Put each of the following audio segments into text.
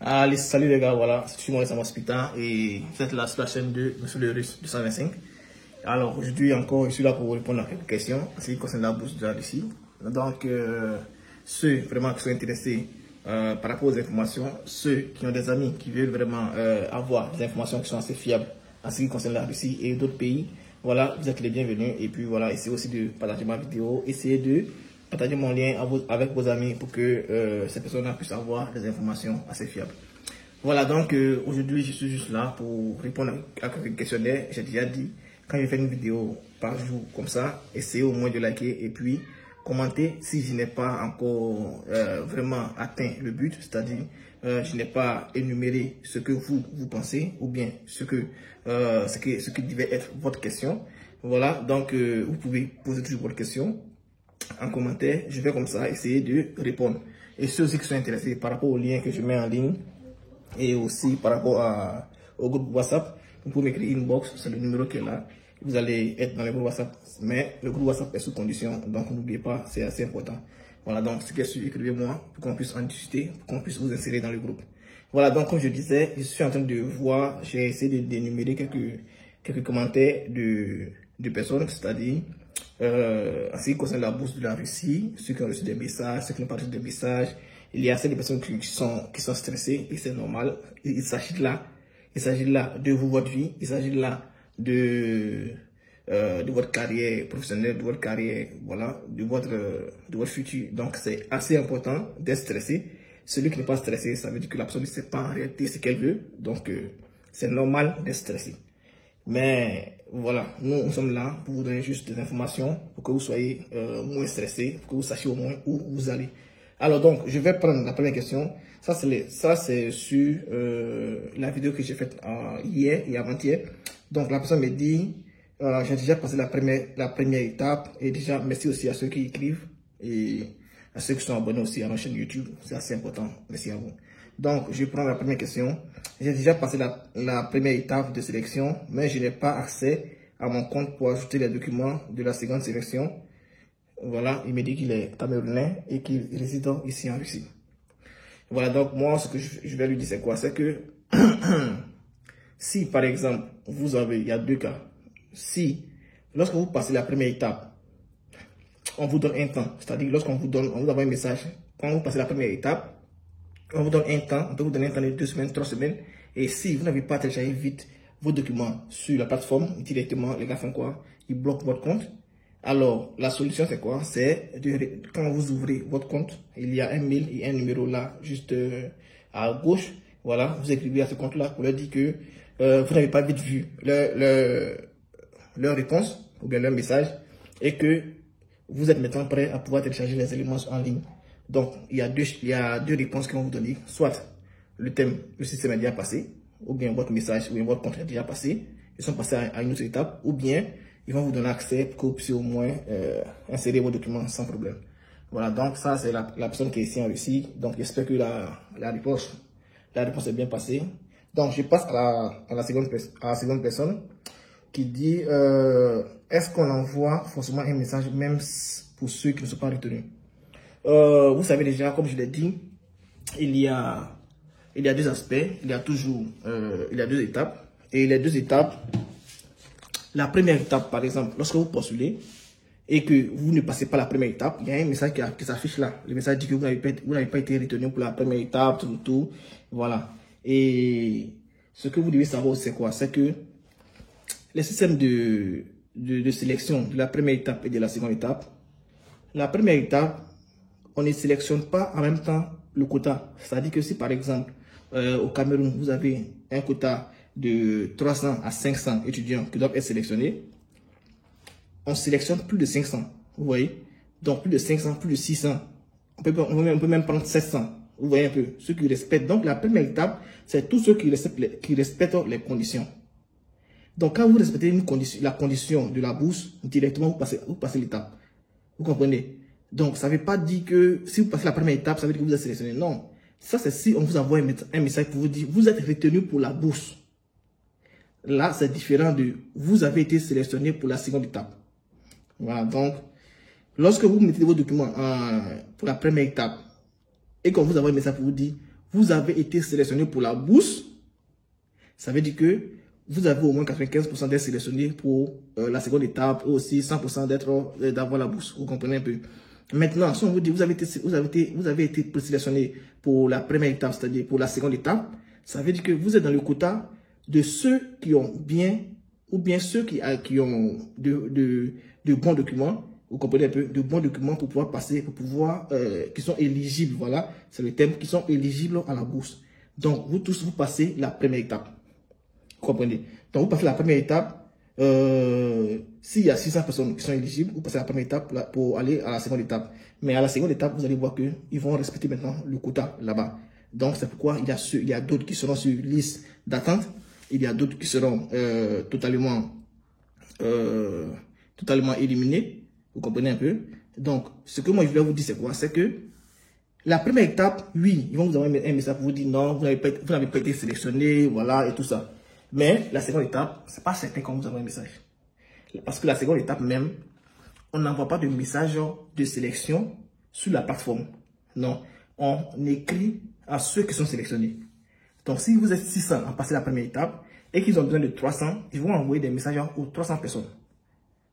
Allez, salut les gars, voilà, je suis Maurice Amospita et vous êtes là sur la chaîne de Monsieur le Russe 225. Alors aujourd'hui encore, je suis là pour répondre à quelques questions en ce qui concerne la bourse de la Russie. Donc, ceux vraiment qui sont intéressés par rapport aux informations, ceux qui ont des amis qui veulent vraiment avoir des informations qui sont assez fiables en ce qui concerne la Russie et d'autres pays, voilà, vous êtes les bienvenus. Et puis voilà, essayez aussi de partager ma vidéo, essayez de partager mon lien avec vos amis pour que ces personnes puissent avoir des informations assez fiables. Voilà, donc aujourd'hui, je suis juste là pour répondre à quelques questionnaires. J'ai déjà dit, quand je fais une vidéo par jour comme ça, essayez au moins de liker et puis commenter si je n'ai pas encore vraiment atteint le but, c'est-à-dire je n'ai pas énuméré ce que vous pensez ou bien ce qui devait être votre question. Voilà, donc vous pouvez poser toujours votre question en commentaire, je vais comme ça essayer de répondre. Et ceux qui sont intéressés par rapport au lien que je mets en ligne et aussi par rapport au groupe WhatsApp, vous pouvez m'écrire inbox, c'est le numéro qui est là. Vous allez être dans le groupe WhatsApp, mais le groupe WhatsApp est sous condition, donc n'oubliez pas, c'est assez important. Voilà, donc ce qui est sûr, écrivez-moi pour qu'on puisse en discuter, pour qu'on puisse vous insérer dans le groupe. Voilà, donc comme je disais, je suis en train de voir, j'ai essayé d'énumérer quelques commentaires de personnes, c'est-à-dire en ce qui concerne la bourse de la Russie, ceux qui ont reçu des messages, ceux qui n'ont pas reçu des messages, il y a assez de personnes qui sont stressées et c'est normal. Il s'agit là de vous, votre vie, il s'agit là de votre carrière professionnelle, de votre carrière, voilà, de votre futur. Donc c'est assez important d'être stressé. Celui qui n'est pas stressé, ça veut dire que la personne ne sait pas en réalité ce qu'elle veut. Donc c'est normal d'être stressé. Mais voilà, nous sommes là pour vous donner juste des informations pour que vous soyez moins stressé, pour que vous sachiez au moins où vous allez. Alors donc, je vais prendre la première question. Ça c'est sur la vidéo que j'ai faite hier et avant-hier. Donc la personne me dit, j'ai déjà passé la première étape et déjà merci aussi à ceux qui écrivent et à ceux qui sont abonnés aussi à ma chaîne YouTube. C'est assez important. Merci à vous. Donc, je prends la première question. J'ai déjà passé la première étape de sélection, mais je n'ai pas accès à mon compte pour ajouter les documents de la seconde sélection. Voilà, il me dit qu'il est camerounais et qu'il réside ici en Russie. Voilà, donc moi, ce que je vais lui dire, c'est quoi? C'est que si, par exemple, il y a deux cas. Si, lorsque vous passez la première étape, on vous donne un temps. C'est-à-dire, lorsqu'on vous envoie un message, quand vous passez la première étape, on vous donne un temps, on peut vous donner un temps de 2 semaines, 3 semaines. Et si vous n'avez pas téléchargé vite vos documents sur la plateforme, directement, les gars font quoi? Ils bloquent votre compte. Alors, la solution, c'est quoi? C'est quand vous ouvrez votre compte, il y a un mail et un numéro là, juste à gauche. Voilà, vous écrivez à ce compte-là pour leur dire que vous n'avez pas vite vu leur réponse ou bien leur message et que vous êtes maintenant prêt à pouvoir télécharger les éléments en ligne. Donc, il y a deux réponses qui vont vous donner. Soit le système est déjà passé, ou bien votre message ou bien votre compte est déjà passé. Ils sont passés à une autre étape, ou bien ils vont vous donner accès pour que vous puissiez au moins insérer vos documents sans problème. Voilà, donc ça c'est la personne qui est ici en Russie. Donc j'espère que la réponse est bien passée. Donc je passe à la seconde personne qui dit est-ce qu'on envoie forcément un message même pour ceux qui ne sont pas retenus? Vous savez déjà, comme je l'ai dit, il y a deux aspects, il y a deux étapes. Et les deux étapes, la première étape, par exemple, lorsque vous postulez et que vous ne passez pas la première étape, il y a un message qui s'affiche là. Le message dit que vous n'avez pas été retenu pour la première étape, tout. Voilà. Et ce que vous devez savoir, c'est quoi? C'est que les systèmes de sélection de la première étape et de la seconde étape, la première étape, on ne sélectionne pas en même temps le quota. C'est-à-dire que si par exemple, au Cameroun, vous avez un quota de 300 à 500 étudiants qui doivent être sélectionnés, on sélectionne plus de 500. Vous voyez? Donc plus de 500, plus de 600. On peut même prendre 700. Vous voyez un peu? Ceux qui respectent. Donc la première étape, c'est tous ceux qui respectent les conditions. Donc quand vous respectez la condition de la bourse, directement vous passez l'étape. Vous comprenez? Donc, ça ne veut pas dire que si vous passez la première étape, ça veut dire que vous êtes sélectionné. Non. Ça, c'est si on vous envoie un message pour vous dire vous êtes retenu pour la bourse. Là, c'est différent de vous avez été sélectionné pour la seconde étape. Voilà. Donc, lorsque vous mettez vos documents pour la première étape et qu'on vous envoie un message pour vous dire vous avez été sélectionné pour la bourse, ça veut dire que vous avez au moins 95% d'être sélectionné pour la seconde étape, et aussi 100% d'avoir la bourse. Vous comprenez un peu. Maintenant, si on vous dit vous avez été sélectionné pour la première étape, c'est-à-dire pour la seconde étape, ça veut dire que vous êtes dans le quota de ceux qui ont bien, ou bien ceux qui ont de bons documents, vous comprenez un peu, de bons documents pour pouvoir passer, qui sont éligibles, voilà, c'est le thème, qui sont éligibles à la bourse. Donc, vous tous, vous passez la première étape. Vous comprenez? Donc, vous passez la première étape. S'il y a 600 personnes qui sont éligibles, vous passez la première étape pour aller à la seconde étape. Mais à la seconde étape, vous allez voir qu'ils vont respecter maintenant le quota là-bas. Donc, c'est pourquoi il y a d'autres qui seront sur liste d'attente. Il y a d'autres qui seront totalement éliminés. Vous comprenez un peu? Donc, ce que moi je voulais vous dire, c'est quoi? C'est que la première étape, oui, ils vont vous envoyer un message pour vous dire non, vous n'avez pas été sélectionné, voilà, et tout ça. Mais la seconde étape, c'est pas certain qu'on vous envoie un message. Parce que la seconde étape même, on n'envoie pas de message de sélection sur la plateforme. Non, on écrit à ceux qui sont sélectionnés. Donc, si vous êtes 600 à passer la première étape et qu'ils ont besoin de 300, ils vont envoyer des messages aux 300 personnes,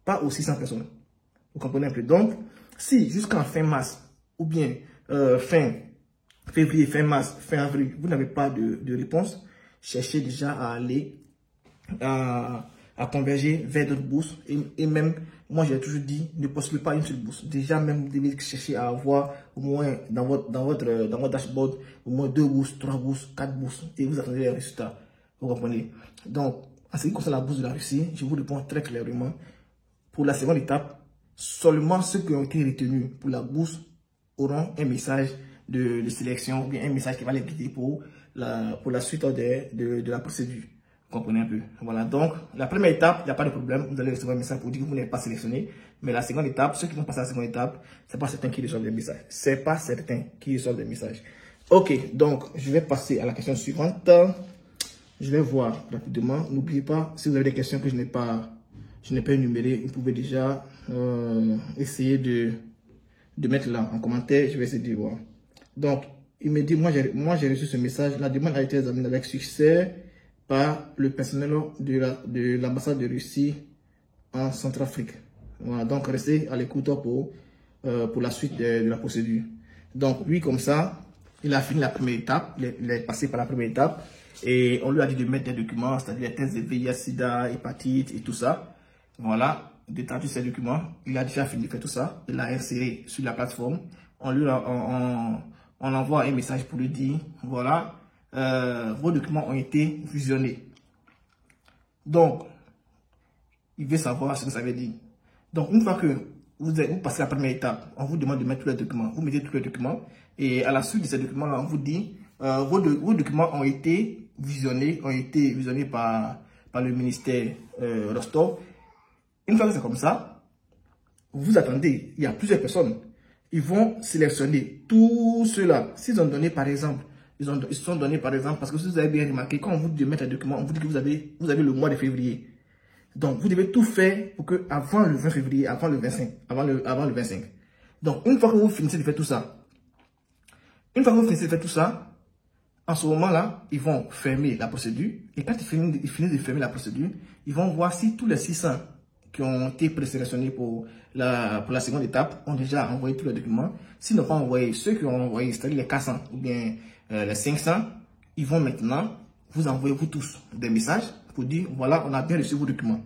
pas aux 600 personnes. Vous comprenez un peu? Donc, si jusqu'en fin mars ou bien fin février, fin mars, fin avril, vous n'avez pas de réponse, cherchez déjà à aller à converger vers d'autres bourses. Et même, moi j'ai toujours dit, ne postulez pas une seule bourse. Déjà même, vous devez chercher à avoir au moins dans votre dashboard, au moins 2 bourses, 3 bourses, 4 bourses. Et vous attendez les résultats. Vous comprenez? Donc, en ce qui concerne la bourse de la Russie, je vous réponds très clairement. Pour la seconde étape, seulement ceux qui ont été retenus pour la bourse auront un message de sélection, ou bien un message qui va les guider pour la suite de la procédure. Vous comprenez un peu? Voilà, donc la première étape, il n'y a pas de problème, vous allez recevoir un message pour dire que vous n'êtes pas sélectionné. Mais la seconde étape, ceux qui vont passer à la seconde étape, c'est pas certain qu'ils reçoivent des messages. C'est pas certain qu'ils reçoivent des messages. Ok, donc je vais passer à la question suivante. Je vais voir rapidement. N'oubliez pas, si vous avez des questions que je n'ai pas énumérées, vous pouvez déjà essayer de mettre là en commentaire. Je vais essayer de voir. Donc, il me dit, moi j'ai reçu ce message. La demande a été examinée avec succès par le personnel de l'ambassade de Russie en Centrafrique. Voilà, donc restez à l'écoute pour la suite de la procédure. Donc, lui, comme ça, il a fini la première étape, il est passé par la première étape et on lui a dit de mettre des documents, c'est-à-dire les tests de VIH, SIDA, hépatite et tout ça. Voilà, détacher ces documents. Il a déjà fini de faire tout ça. Il l'a inséré sur la plateforme. On envoie un message pour lui dire, voilà, vos documents ont été visionnés. Donc, il veut savoir ce que ça veut dire. Donc, une fois que vous passez la première étape, on vous demande de mettre tous les documents. Vous mettez tous les documents. Et à la suite de ces documents-là, on vous dit, vos documents ont été visionnés par le ministère Rostov. Une fois que c'est comme ça, vous attendez, il y a plusieurs personnes. Ils vont sélectionner tous ceux-là. S'ils ont donné, par exemple, ils sont donnés, par exemple, parce que si vous avez bien remarqué, quand on vous dit de mettre un document, on vous dit que vous avez le mois de février. Donc, vous devez tout faire pour que avant le 20 février, avant le 25. Donc, une fois que vous finissez de faire tout ça, en ce moment-là, ils vont fermer la procédure. Et quand ils finissent de fermer la procédure, ils vont voir si tous les 600 qui ont été présélectionnés pour la seconde étape ont déjà envoyé tous les documents. S'ils n'ont pas envoyé, ceux qui ont envoyé, c'est-à-dire les 400 ou bien les 500, ils vont maintenant vous envoyer vous tous des messages pour dire, voilà, on a bien reçu vos documents.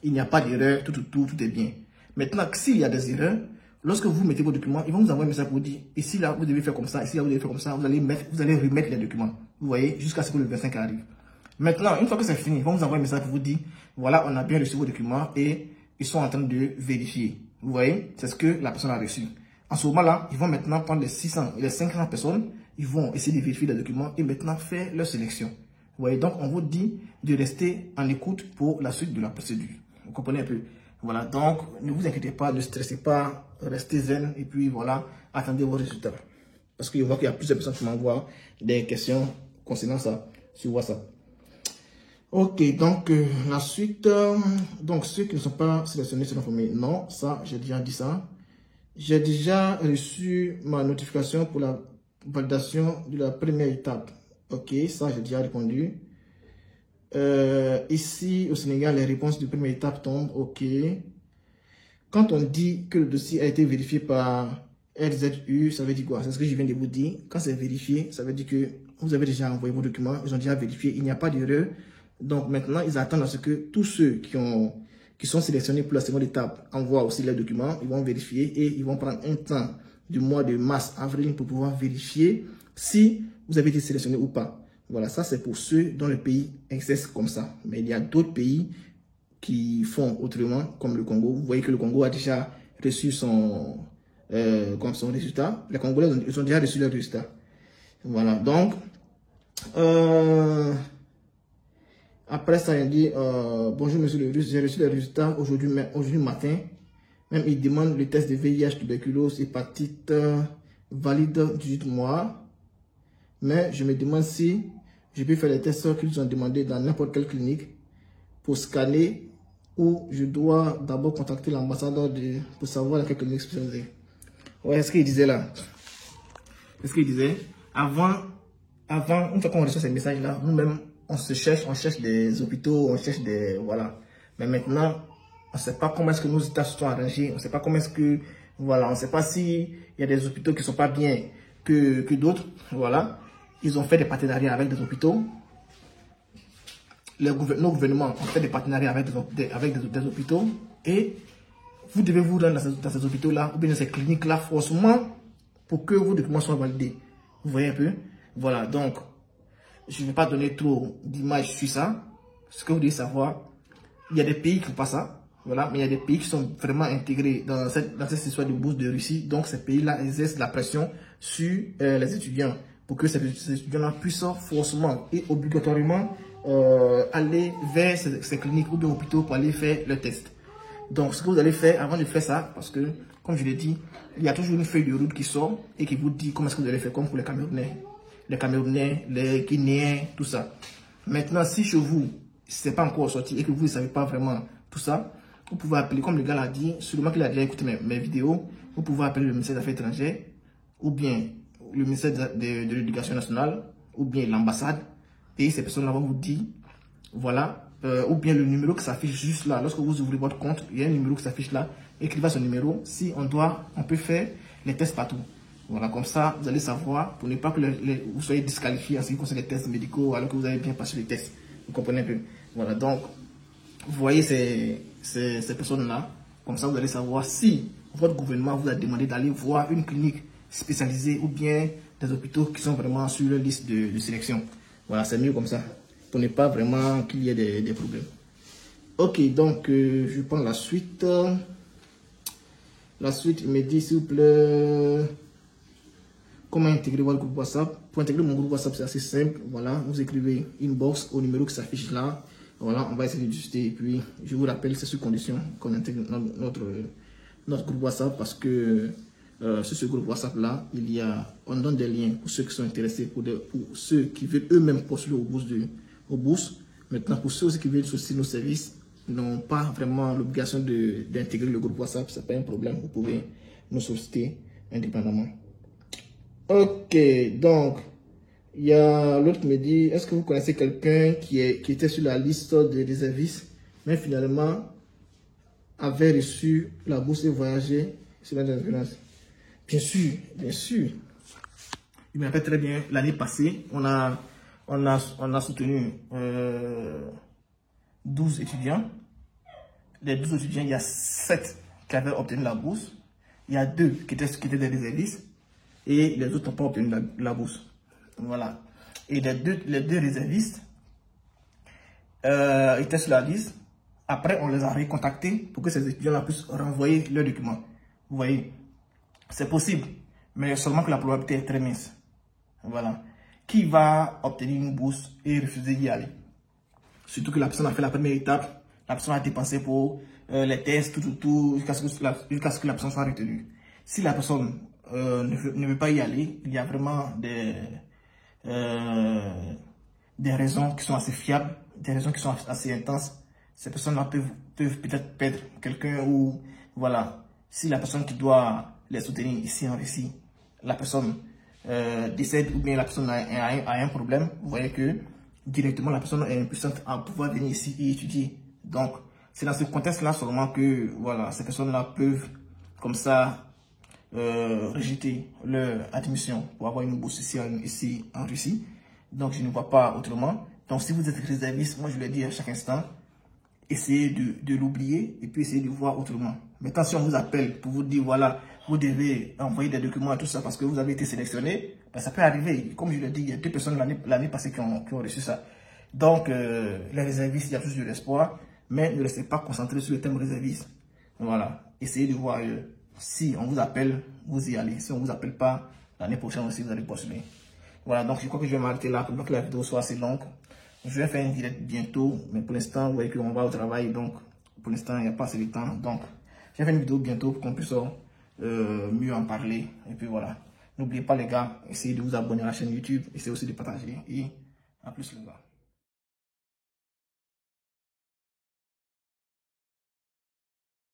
Il n'y a pas d'erreur, tout est bien. Maintenant, s'il y a des erreurs, lorsque vous mettez vos documents, ils vont vous envoyer un message pour dire, ici là, vous devez faire comme ça, ici là, vous devez faire comme ça, vous allez remettre les documents. Vous voyez, jusqu'à ce que le 25 arrive. Maintenant, une fois que c'est fini, ils vont vous envoyer un message pour vous dire, voilà, on a bien reçu vos documents et ils sont en train de vérifier. Vous voyez, c'est ce que la personne a reçu. En ce moment-là, ils vont maintenant prendre les 600 et les 500 personnes, ils vont essayer de vérifier les documents et maintenant faire leur sélection. Vous voyez, donc on vous dit de rester en écoute pour la suite de la procédure. Vous comprenez un peu? Voilà, donc ne vous inquiétez pas, ne stressez pas, restez zen et puis voilà, attendez vos résultats. Parce que je vois qu'il y a plusieurs personnes qui m'envoient des questions concernant ça sur WhatsApp. Ok, donc la suite, donc ceux qui ne sont pas sélectionnés seront informés. Non, ça, j'ai déjà dit ça. J'ai déjà reçu ma notification pour la Validation de la première étape. Ok, ça j'ai déjà répondu. Ici au Sénégal, les réponses de première étape tombent. Ok. Quand on dit que le dossier a été vérifié par RZU, ça veut dire quoi? C'est ce que je viens de vous dire. Quand c'est vérifié, ça veut dire que vous avez déjà envoyé vos documents, ils ont déjà vérifié, il n'y a pas d'erreur. Donc maintenant, ils attendent à ce que tous ceux qui sont sélectionnés pour la seconde étape envoient aussi leurs documents, ils vont vérifier et ils vont prendre un temps du mois de mars, avril pour pouvoir vérifier si vous avez été sélectionné ou pas. Voilà, ça c'est pour ceux dont le pays exerce comme ça. Mais il y a d'autres pays qui font autrement, comme le Congo. Vous voyez que le Congo a déjà reçu son résultat. Les Congolais, ils ont déjà reçu leur résultat. Voilà, donc, après ça, il dit, bonjour monsieur le Russe, j'ai reçu les résultats aujourd'hui matin. Même il demande le test de VIH, tuberculose, hépatite, valide 18 mois. Mais je me demande si je peux faire les tests qu'ils ont demandé dans n'importe quelle clinique pour scanner ou je dois d'abord contacter l'ambassadeur pour savoir dans quelle clinique spécialisée. Ouais, ce qu'il disait là. C'est ce qu'il disait. Avant, une fois qu'on reçoit ces messages-là, nous-mêmes, on cherche des hôpitaux, on cherche des... Voilà. Mais maintenant, on ne sait pas comment est-ce que nos états se sont arrangés, on ne sait pas comment est-ce que... Voilà, on ne sait pas s'il y a des hôpitaux qui ne sont pas bien que d'autres. Voilà. Ils ont fait des partenariats avec des hôpitaux. Nos gouvernements ont fait des partenariats avec des hôpitaux. Et vous devez vous rendre dans ces hôpitaux-là, ou bien dans ces cliniques-là, forcément, pour que vos documents soient validés. Vous voyez un peu? Voilà, donc, je ne vais pas donner trop d'images sur ça. Ce que vous devez savoir, il y a des pays qui ne font pas ça. Voilà, mais il y a des pays qui sont vraiment intégrés dans cette histoire de bourse de Russie. Donc, ces pays-là exercent la pression sur les étudiants pour que ces étudiants-là puissent forcément et obligatoirement aller vers ces cliniques ou bien hôpitaux pour aller faire le test. Donc, ce que vous allez faire avant de faire ça, parce que, comme je l'ai dit, il y a toujours une feuille de route qui sort et qui vous dit comment est-ce que vous allez faire, comme pour les Camerounais, les Guinéens, tout ça. Maintenant, si chez vous, ce n'est pas encore sorti et que vous ne savez pas vraiment tout ça, vous pouvez appeler, comme le gars l'a dit, sûrement qu'il a déjà écouté mes vidéos, vous pouvez appeler le ministère des Affaires étrangères, ou bien le ministère de l'Éducation nationale, ou bien l'ambassade, et ces personnes-là vont vous dire, voilà, ou bien le numéro qui s'affiche juste là, lorsque vous ouvrez votre compte, il y a un numéro qui s'affiche là, écrivez ce numéro, si on peut faire les tests partout. Voilà, comme ça, vous allez savoir, pour ne pas que vous soyez disqualifié en ce qui concerne les tests médicaux, alors que vous avez bien passé les tests. Vous comprenez un peu? Voilà, donc, vous voyez ces personnes-là, comme ça, vous allez savoir si votre gouvernement vous a demandé d'aller voir une clinique spécialisée ou bien des hôpitaux qui sont vraiment sur la liste de sélection. Voilà, c'est mieux comme ça, pour ne pas vraiment qu'il y ait des problèmes. Ok, donc, je prends la suite. La suite, il me dit, s'il vous plaît, comment intégrer votre groupe WhatsApp. Pour intégrer mon groupe WhatsApp, c'est assez simple. Voilà, vous écrivez inbox au numéro qui s'affiche là. Voilà, on va essayer de juster. Et puis, je vous rappelle, c'est sous condition qu'on intègre notre groupe WhatsApp parce que sur ce groupe WhatsApp là, on donne des liens pour ceux qui sont intéressés, pour ceux qui veulent eux-mêmes postuler aux bourses. Maintenant, pour ceux aussi qui veulent solliciter nos services, n'ont pas vraiment l'obligation d'intégrer le groupe WhatsApp. Ce n'est pas un problème. Vous pouvez nous solliciter indépendamment. Ok, donc, il y a l'autre qui me dit, est-ce que vous connaissez quelqu'un qui était sur la liste des réservistes, mais finalement avait reçu la bourse et voyagé sur l'indépendance? Bien sûr, bien sûr. Je me rappelle très bien, l'année passée, on a soutenu 12 étudiants. Les 12 étudiants, il y a 7 qui avaient obtenu la bourse. Il y a 2 qui étaient des réservistes. Et les autres n'ont pas obtenu la bourse. Voilà. Et les deux réservistes étaient sur la liste. Après, on les a recontactés pour que ces étudiants-là puissent renvoyer leurs documents. Vous voyez, c'est possible, mais seulement que la probabilité est très mince. Voilà. Qui va obtenir une bourse et refuser d'y aller? Surtout que la personne a fait la première étape, la personne a dépensé pour les tests, tout, jusqu'à ce que la personne soit retenue. Si la personne ne veut pas y aller, il y a vraiment des raisons qui sont assez fiables, des raisons qui sont assez intenses. Ces personnes-là peuvent peut-être perdre quelqu'un ou voilà. Si la personne qui doit les soutenir ici en Russie, la personne décède ou bien la personne a un problème, vous voyez que directement la personne est impuissante à pouvoir venir ici et étudier. Donc, c'est dans ce contexte-là seulement que voilà, ces personnes-là peuvent comme ça rejeter leur admission pour avoir une bourse ici en Russie. Donc, je ne vois pas autrement. Donc, si vous êtes réserviste, moi je le dis à chaque instant, essayez de l'oublier et puis essayez de voir autrement. Maintenant, si on vous appelle pour vous dire, voilà, vous devez envoyer des documents et tout ça parce que vous avez été sélectionné, ben, ça peut arriver. Comme je l'ai dit, il y a 2 personnes l'année passée qui ont reçu ça. Donc, les réservistes, il y a toujours de l'espoir, mais ne restez pas concentré sur le thème réserviste. Voilà, essayez de voir si on vous appelle, vous y allez. Si on ne vous appelle pas, l'année prochaine aussi, vous allez postuler. Voilà, donc je crois que je vais m'arrêter là pour que la vidéo soit assez longue. Je vais faire une direct bientôt, mais pour l'instant, vous voyez qu'on va au travail, donc pour l'instant, il n'y a pas assez de temps. Donc, je vais faire une vidéo bientôt pour qu'on puisse mieux en parler. Et puis voilà. N'oubliez pas les gars, essayez de vous abonner à la chaîne YouTube, essayez aussi de partager. Et à plus les gars.